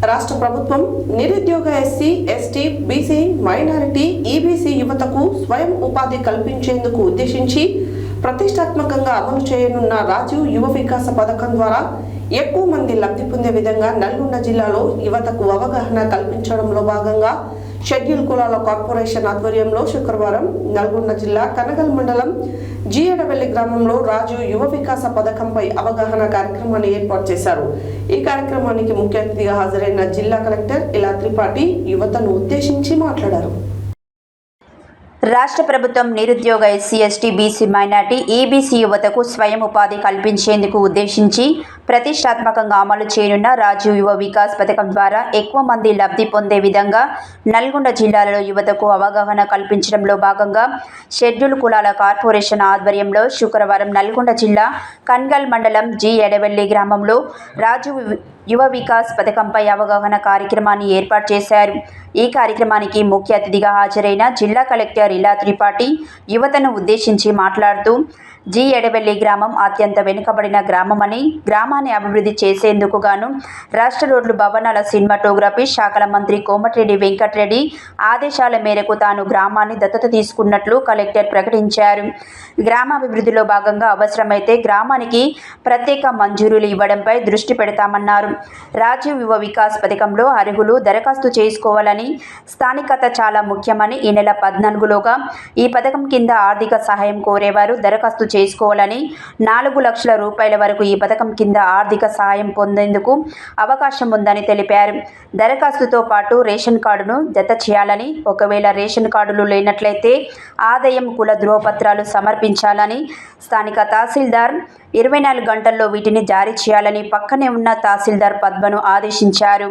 రాష్ట్ర ప్రభుత్వం నిరుద్యోగ SC, ST, BC, minority, EBC యువతకు స్వయం ఉపాధి కల్పించేందుకు ఉద్దేశించి ప్రతిష్టాత్మకంగా అమలు చేయనున్న రాజీవ్ యువ వికాస పథకం ద్వారా ఎక్కువ మంది లబ్ధి పొందే విధంగా నల్గొండ జిల్లాలో యువతకు అవగాహన కల్పించడంలో భాగంగా షెడ్యూల్ కులాల కార్పొరేషన్ ఆధ్వర్యంలో శుక్రవారం నల్గొండ జిల్లా కనగల్ మండలం జియడవెల్లి గ్రామంలో రాజీవ్ యువ వికాస పథకంపై అవగాహన కార్యక్రమాన్ని ఏర్పాటు చేశారు. ఈ కార్యక్రమానికి ముఖ్య అతిథిగా హాజరైన జిల్లా కలెక్టర్ ఇలా త్రిపాఠి యువతను ఉద్దేశించి మాట్లాడారు. రాష్ట్ర ప్రభుత్వం నిరుద్యోగ SC, ST, BC, minority, EBC యువతకు స్వయం ఉపాధి కల్పించేందుకు ఉద్దేశించి ప్రతిష్టాత్మకంగా అమలు చేయనున్న రాజీవ్ యువ వికాస్ పథకం ద్వారా ఎక్కువ మంది లబ్ధి పొందే విధంగా నల్గొండ జిల్లాలో యువతకు అవగాహన కల్పించడంలో భాగంగా షెడ్యూల్ కులాల కార్పొరేషన్ ఆధ్వర్యంలో శుక్రవారం నల్గొండ జిల్లా కన్గల్ మండలం జియడవెల్లి గ్రామంలో రాజీవ్ యువ వికాస్ పథకంపై అవగాహన కార్యక్రమాన్ని ఏర్పాటు చేశారు. ఈ కార్యక్రమానికి ముఖ్య అతిథిగా హాజరైన జిల్లా కలెక్టర్ ఇలా త్రిపాఠి యువతను ఉద్దేశించి మాట్లాడుతూ జియడవెల్లి గ్రామం అత్యంత వెనుకబడిన గ్రామమని, గ్రామాన్ని అభివృద్ధి చేసేందుకు గాను రాష్ట్ర రోడ్లు, భవనాల, సినిమాటోగ్రఫీ శాఖల మంత్రి కోమటిరెడ్డి వెంకటరెడ్డి ఆదేశాల మేరకు తాను గ్రామాన్ని దత్తత తీసుకున్నట్లు కలెక్టర్ ప్రకటించారు. గ్రామాభివృద్ధిలో భాగంగా అవసరమైతే గ్రామానికి ప్రత్యేక మంజూరులు ఇవ్వడంపై దృష్టి పెడతామన్నారు. రాజీవ్ యువ వికాస్ పథకంలో అర్హులు దరఖాస్తు చేసుకోవాలని, స్థానికత చాలా ముఖ్యమని, ఈ నెల 14లోగా ఈ పథకం కింద ఆర్థిక సహాయం కోరేవారు దరఖాస్తు చేసుకోవాలని, 4 లక్షల రూపాయల వరకు ఈ పథకం కింద ఆర్థిక సహాయం పొందేందుకు అవకాశం ఉందని తెలిపారు. దరఖాస్తుతో పాటు రేషన్ కార్డును జత చేయాలని, ఒకవేళ రేషన్ కార్డులు లేనట్లయితే ఆదాయం, కుల ధృవపత్రాలు సమర్పించాలని, స్థానిక తహసీల్దార్ 24 గంటల్లో వీటిని జారీ చేయాలని పక్కనే ఉన్న తహసీల్దార్ పద్మను ఆదేశించారు.